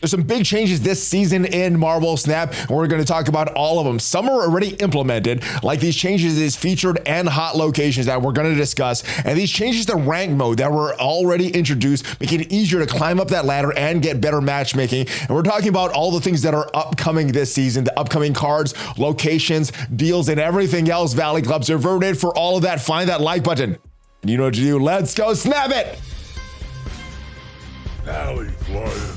There's some big changes this season in Marvel Snap, and we're going to talk about all of them. Some are already implemented, like these changes is featured and hot locations that we're going to discuss, and these changes to rank mode that were already introduced, making it easier to climb up that ladder and get better matchmaking. And we're talking about all the things that are upcoming this season, the upcoming cards, locations, deals, and everything else, Valley Club. So if you're ready for all of that, find that like button. And you know what to do. Let's go snap it! ValleyFlyin.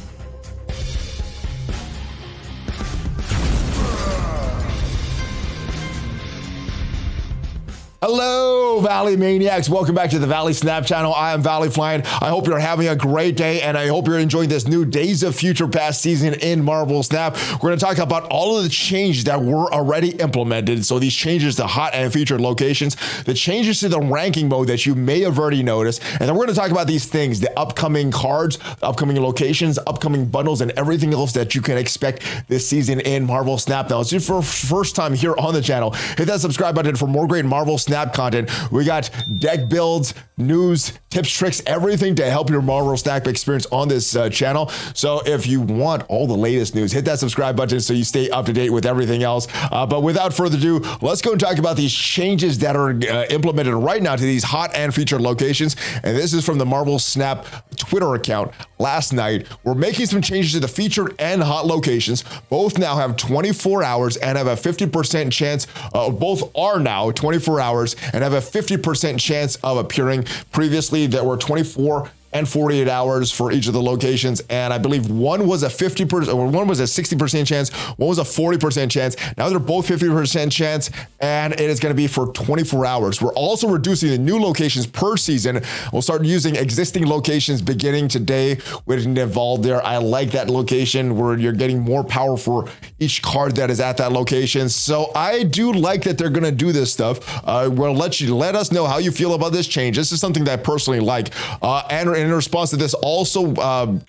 Hello, Valley Maniacs. Welcome back to the Valley Snap channel. I am ValleyFlyin. I hope you're having a great day, and I hope you're enjoying this new Days of Future Past season in Marvel Snap. We're going to talk about all of the changes that were already implemented. So these changes to hot and featured locations, the changes to the ranking mode that you may have already noticed, and then we're going to talk about these things, the upcoming cards, upcoming locations, upcoming bundles, and everything else that you can expect this season in Marvel Snap. Now, it's your first time here on the channel. Hit that subscribe button for more great Marvel Snap content. We got deck builds, news, tips, tricks, everything to help your Marvel Snap experience on this channel. So if you want all the latest news, hit that subscribe button so you stay up to date with everything else. But without further ado, let's go and talk about these changes that are implemented right now to these hot and featured locations. And this is from the Marvel Snap Twitter account last night. We're making some changes to the featured and hot locations. Both now have 24 hours and have a 50% chance, both are now 24 hours and have a 50% chance of appearing. Previously, there were 24 and 48 hours for each of the locations, and I believe one was a 50%, or one was a 60% chance, one was a 40% chance. Now they're both 50% chance, and it is going to be for 24 hours. We're also reducing the new locations per season. We'll start using existing locations beginning today with Nival there. I like that location where you're getting more power for each card that is at that location. So I do like that they're going to do this stuff. We'll let us know how you feel about this change. This is something that I personally like, and in response to this, also,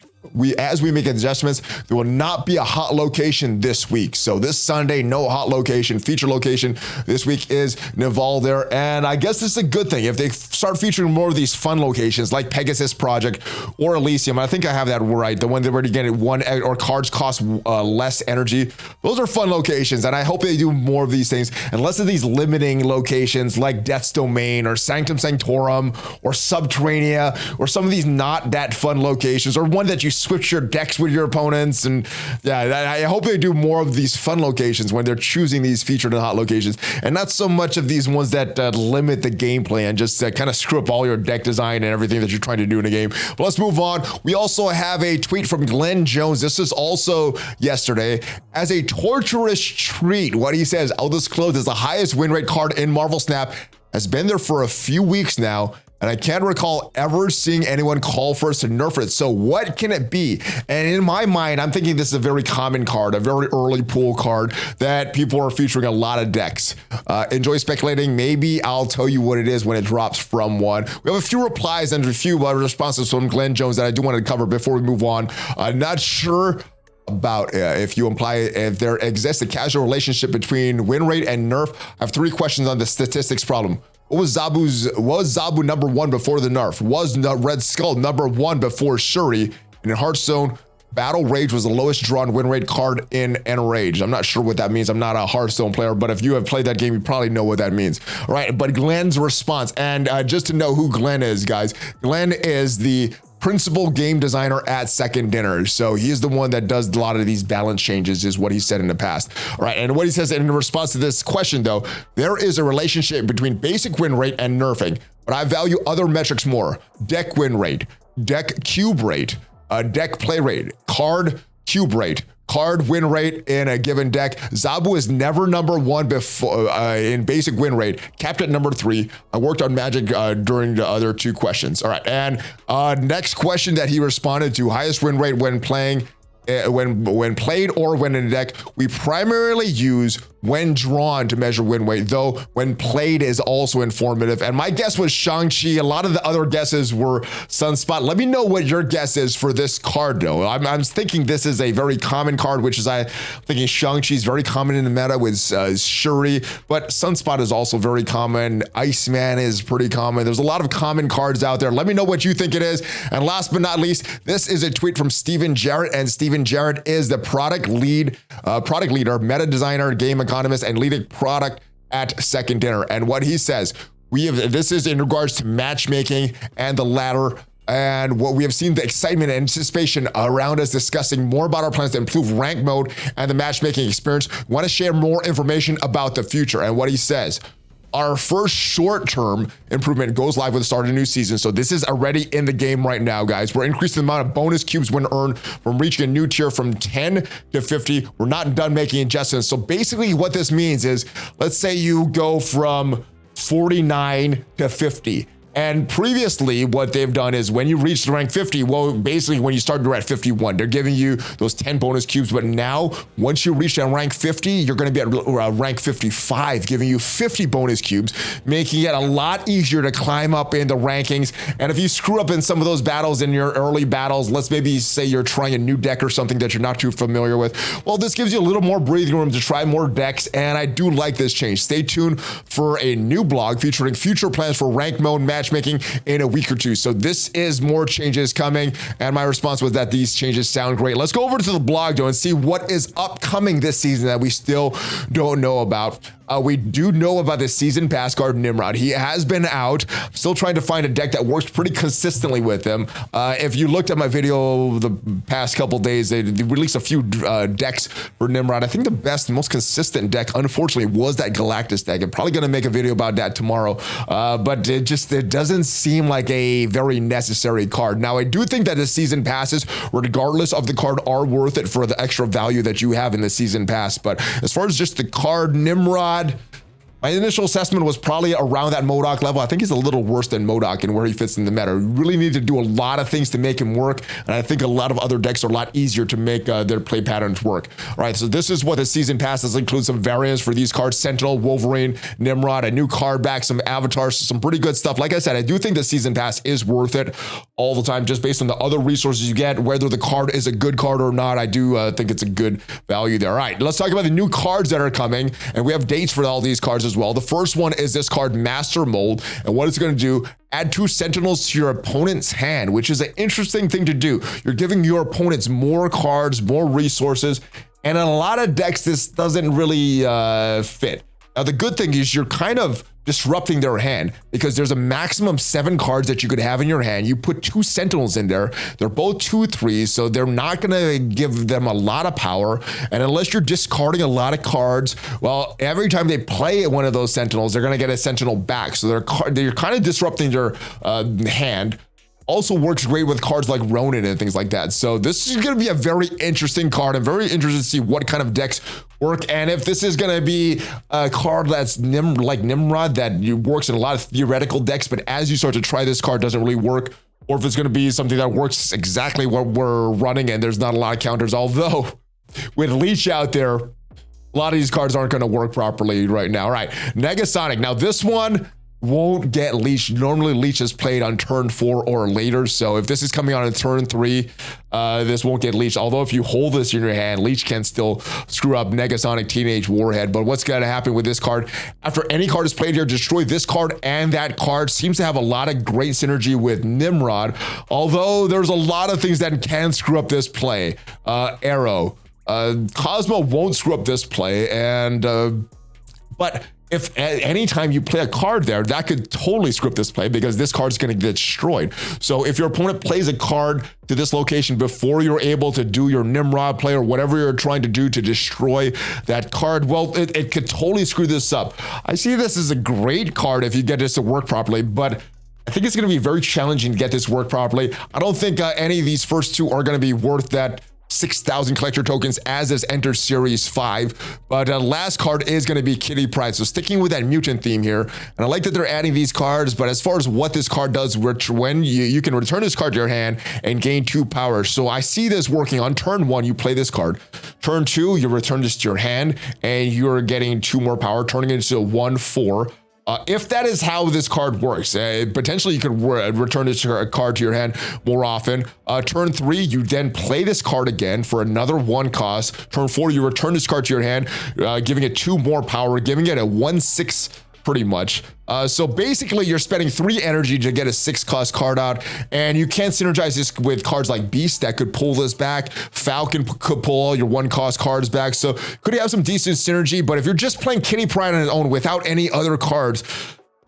as we make adjustments, there will not be a hot location this week. So this Sunday, no hot location. Feature location this week is Nival there. And I guess this is a good thing. If they start featuring more of these fun locations like Pegasus Project or Elysium, I think I have that right. The one that we're getting one, or cards cost less energy. Those are fun locations. And I hope they do more of these things. And less of these limiting locations like Death's Domain or Sanctum Sanctorum or Subterranea or some of these not that fun locations, or one that you switch your decks with your opponents. And yeah, I hope they do more of these fun locations when they're choosing these featured and hot locations, and not so much of these ones that limit the gameplay and just kind of screw up all your deck design and everything that you're trying to do in a game. But let's move on. We also have a tweet from Glenn Jones. This is also yesterday. As a torturous treat, what he says, I'll disclose, is the highest win rate card in Marvel Snap, has been there for a few weeks now, and I can't recall ever seeing anyone call for us to nerf it. So what can it be? And in my mind, I'm thinking this is a very common card, a very early pool card that people are featuring a lot of decks. Enjoy speculating. Maybe I'll tell you what it is when it drops from one. We have a few replies and a few responses from Glenn Jones that I do want to cover before we move on. I'm not sure about if you imply if there exists a causal relationship between win rate and nerf. I have 3 questions on the statistics problem. Was Zabu number 1 before the nerf? Was Red Skull number 1 before Shuri? And in Hearthstone, Battle Rage was the lowest drawn win rate card in Enraged. I'm not sure what that means. I'm not a Hearthstone player, but if you have played that game, you probably know what that means. All right, but Glenn's response, and just to know who Glenn is, guys, Glenn is the principal game designer at Second Dinner. So he is the one that does a lot of these balance changes, is what he said in the past. All right, and what he says in response to this question, though, there is a relationship between basic win rate and nerfing, but I value other metrics more. Deck win rate, deck cube rate, deck play rate, card cube rate, card win rate in a given deck. Zabu is never number 1 before in basic win rate, capped at number 3. I worked on Magic during the other 2 questions. All right, and next question that he responded to, highest win rate when playing, when played or when in a deck, we primarily use when drawn to measure win weight, though when played is also informative. And my guess was Shang-Chi. A lot of the other guesses were Sunspot. Let me know what your guess is for this card, though. I'm thinking this is a very common card, which is I'm thinking Shang-Chi is very common in the meta with Shuri, but Sunspot is also very common. Iceman is pretty common. There's a lot of common cards out there. Let me know what you think it is. And last but not least, this is a tweet from Steven Jarrett, and Steven Jarrett is the product leader, meta designer, game economist, and leading product at Second Dinner. And what he says, this is in regards to matchmaking and the ladder, and what we have seen the excitement and anticipation around us discussing more about our plans to improve rank mode and the matchmaking experience. We want to share more information about the future. And what he says, our first short-term improvement goes live with the start of the new season. So this is already in the game right now, guys. We're increasing the amount of bonus cubes when earned from reaching a new tier from 10 to 50. We're not done making adjustments. So basically what this means is, let's say you go from 49 to 50. And previously, what they've done is when you reach the rank 50, well, basically when you start, you're at 51. They're giving you those 10 bonus cubes. But now, once you reach that rank 50, you're going to be at rank 55, giving you 50 bonus cubes, making it a lot easier to climb up in the rankings. And if you screw up in some of those battles, in your early battles, let's maybe say you're trying a new deck or something that you're not too familiar with, well, this gives you a little more breathing room to try more decks. And I do like this change. Stay tuned for a new blog featuring future plans for rank mode matchmaking in a week or two. So this is more changes coming, and my response was that these changes sound great. Let's go over to the blog though and see what is upcoming this season that we still don't know about. We do know about the season pass card Nimrod. He has been out. I'm still trying to find a deck that works pretty consistently with him. If you looked at my video the past couple days, they released a few decks for Nimrod. I think the best, most consistent deck, unfortunately, was that Galactus deck. I'm probably going to make a video about that tomorrow. But it doesn't seem like a very necessary card. Now, I do think that the season passes, regardless of the card, are worth it for the extra value that you have in the season pass. But as far as just the card Nimrod, my initial assessment was probably around that MODOK level. I think he's a little worse than MODOK in where he fits in the meta. You really need to do a lot of things to make him work, and I think a lot of other decks are a lot easier to make their play patterns work. All right, so this is what the season passes include: some variants for these cards: Sentinel, Wolverine, Nimrod, a new card back, some avatars, some pretty good stuff. Like I said, I do think the season pass is worth it all the time, just based on the other resources you get, whether the card is a good card or not. I do think it's a good value there. All right, let's talk about the new cards that are coming, and we have dates for all these cards as well. The first one is this card, Master Mold, and what it's going to do: add 2 Sentinels to your opponent's hand, which is an interesting thing to do. You're giving your opponents more cards, more resources, and in a lot of decks, this doesn't really fit. Now, the good thing is you're kind of disrupting their hand, because there's a maximum 7 cards that you could have in your hand. You put 2 Sentinels in there. They're both 2/3, so they're not going to give them a lot of power. And unless you're discarding a lot of cards, well, every time they play one of those Sentinels, they're going to get a Sentinel back. So they're kind of disrupting their hand. Also works great with cards like Ronin and things like that. So this is going to be a very interesting card. I'm very interested to see what kind of decks work, and if this is going to be a card that's like Nimrod, that works in a lot of theoretical decks, but as you start to try this card, doesn't really work, or if it's going to be something that works exactly what we're running and there's not a lot of counters. Although with Leech out there, a lot of these cards aren't going to work properly right now. All right, Negasonic. Now this one won't get Leech. Normally Leech is played on turn 4 or later, so if this is coming on in turn 3, this won't get Leech. Although if you hold this in your hand, Leech can still screw up Negasonic Teenage Warhead. But what's going to happen with this card, after any card is played here, destroy this card and that card. Seems to have a lot of great synergy with Nimrod, although there's a lot of things that can screw up this play. Arrow, Cosmo won't screw up this play, and but if at any time you play a card there, that could totally screw up this play, because this card's going to get destroyed. So if your opponent plays a card to this location before you're able to do your Nimrod play or whatever you're trying to do to destroy that card, well, it could totally screw this up. I see this as a great card if you get this to work properly, but I think it's going to be very challenging to get this to work properly. I don't think any of these first 2 are going to be worth that 6,000 collector tokens as this enters Series 5. But last card is going to be Kitty Pryde. So sticking with that mutant theme here. And I like that they're adding these cards, but as far as what this card does, which when you can return this card to your hand and gain 2 power. So I see this working on turn 1. You play this card. Turn 2, you return this to your hand, and you're getting 2 more power, turning it into a 1/4. If that is how this card works, potentially you could return this card to your hand more often. Turn 3, you then play this card again for another 1 cost. Turn 4, you return this card to your hand, giving it 2 more power, giving it a 1/6 pretty much. So basically you're spending 3 energy to get a 6 cost card out, and you can't synergize this with cards like Beast that could pull this back. Falcon could pull all your 1 cost cards back. So could have some decent synergy, but if you're just playing Kitty Pryde on its own without any other cards,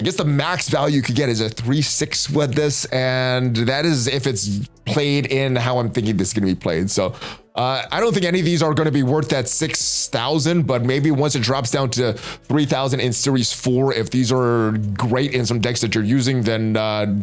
I guess the max value you could get is a 3/6 with this, and that is if it's played in how I'm thinking this is going to be played. So I don't think any of these are going to be worth that 6,000, but maybe once it drops down to 3,000 in Series 4, if these are great in some decks that you're using, then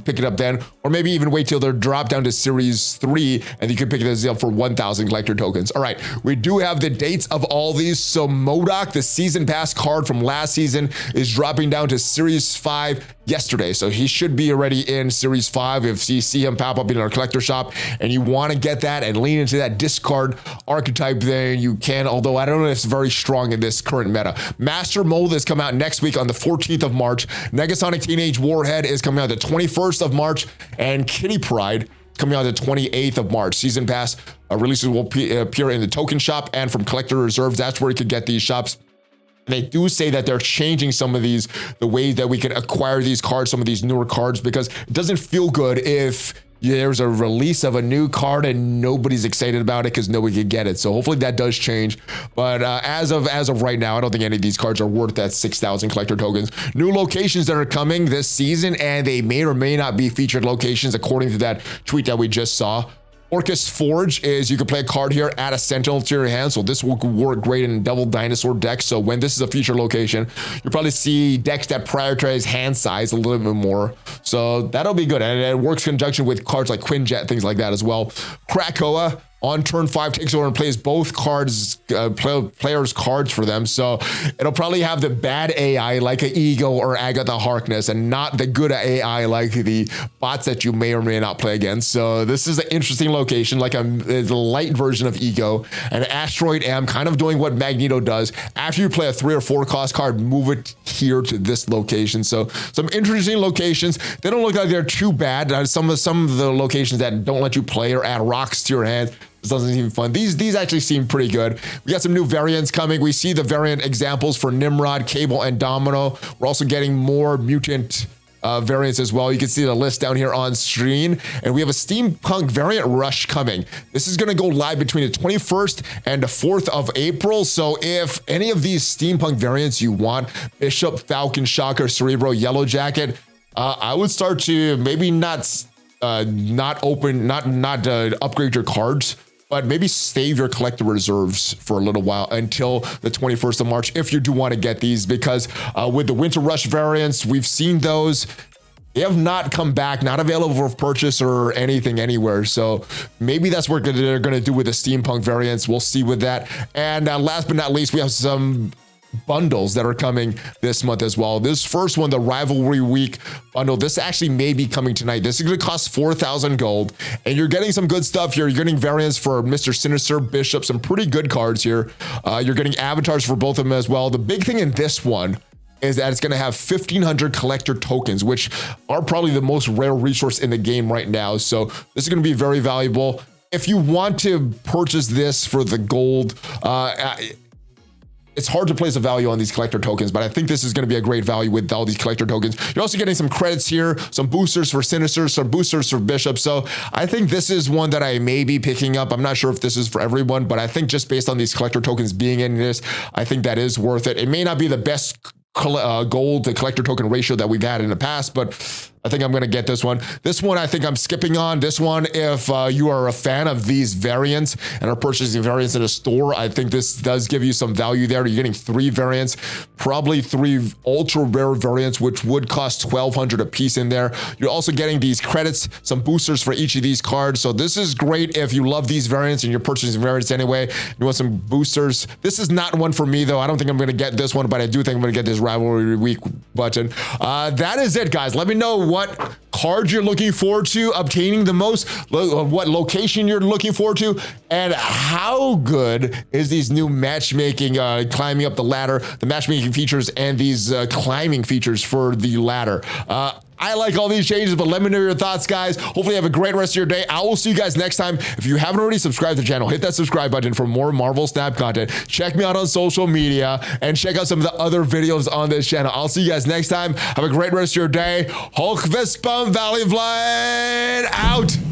pick it up then. Or maybe even wait till they're dropped down to Series 3, and you can pick this up for 1,000 collector tokens. All right, we do have the dates of all these. So MODOK, the Season Pass card from last season, is dropping down to Series 5 yesterday. So he should be already in Series 5. If you see him pop up in our collector shop and you want to get that and lean into that discard archetype, then you can, although I don't know if it's very strong in this current meta. Master Mold is coming out next week on the 14th of March. Negasonic Teenage Warhead is coming out the 21st of March, and Kitty Pryde coming out the 28th of March. Season Pass releases will appear in the token shop and from collector reserves. That's where you could get these shops. They do say that they're changing some of these, the ways that we can acquire these cards, some of these newer cards, because it doesn't feel good if there's a release of a new card and nobody's excited about it because nobody can get it. So hopefully that does change. But as of right now, I don't think any of these cards are worth that 6,000 collector tokens. New locations that are coming this season, and they may or may not be featured locations according to that tweet that we just saw. Orcus Forge is you can play a card here, add a Sentinel to your hand. So this will work great in double dinosaur decks. So when this is a feature location, you'll probably see decks that prioritize hand size a little bit more. So that'll be good. And it works in conjunction with cards like Quinjet, things like that as well. Krakoa on turn 5 takes over and plays both cards, players' cards for them. So it'll probably have the bad AI like an Ego or Agatha Harkness, and not the good AI like the bots that you may or may not play against. So this is an interesting location, like a light version of Ego. And Asteroid M, kind of doing what Magneto does. After you play a 3 or 4 cost card, move it here to this location. So some interesting locations. They don't look like they're too bad. Some of the locations that don't let you play or add rocks to your hand, this doesn't seem fun. These actually seem pretty good. We got some new variants coming. We see the variant examples for Nimrod, Cable, and Domino. We're also getting more mutant variants as well. You can see the list down here on screen. And we have a Steampunk variant rush coming. This is going to go live between the 21st and the 4th of April. So if any of these Steampunk variants you want, Bishop, Falcon, Shocker, Cerebro, Yellow Jacket, I would start to maybe not upgrade your cards, but maybe save your collector reserves for a little while until the 21st of March if you do want to get these, because with the Winter Rush variants, we've seen those. They have not come back, not available for purchase or anything anywhere. So maybe that's what they're going to do with the Steampunk variants. We'll see with that. And last but not least, we have some bundles that are coming this month as well. This first one, the Rivalry Week bundle, this actually may be coming tonight. This is going to cost 4,000 gold, and you're getting some good stuff here. You're getting variants for Mr. Sinister, Bishop, some pretty good cards here. You're getting avatars for both of them as well. The big thing in this one is that it's going to have 1,500 collector tokens, which are probably the most rare resource in the game right now. So this is going to be very valuable. If you want to purchase this for the gold, it's hard to place a value on these collector tokens, but I think this is going to be a great value with all these collector tokens. You're also getting some credits here, some boosters for Sinister, some boosters for Bishop. So I think this is one that I may be picking up. I'm not sure if this is for everyone, but I think just based on these collector tokens being in this, I think that is worth it. It may not be the best gold to collector token ratio that we've had in the past, but I think I'm going to get this one. This one, I think I'm skipping on. This one, if you are a fan of these variants and are purchasing variants in a store, I think this does give you some value there. You're getting 3 variants, probably 3 ultra rare variants, which would cost 1,200 a piece in there. You're also getting these credits, some boosters for each of these cards. So this is great if you love these variants and you're purchasing variants anyway. You want some boosters. This is not one for me, though. I don't think I'm going to get this one, but I do think I'm going to get this Rivalry Week button. That is it, guys. Let me know what cards you're looking forward to obtaining the most, what location you're looking forward to, and how good is these new matchmaking, climbing up the ladder, the matchmaking features, and these climbing features for the ladder. I like all these changes, but let me know your thoughts, guys. Hopefully you have a great rest of your day. I will see you guys next time. If you haven't already subscribed to the channel, hit that subscribe button for more Marvel Snap content. Check me out on social media and check out some of the other videos on this channel. I'll see you guys next time. Have a great rest of your day. Hulk Vespam ValleyFlyin out.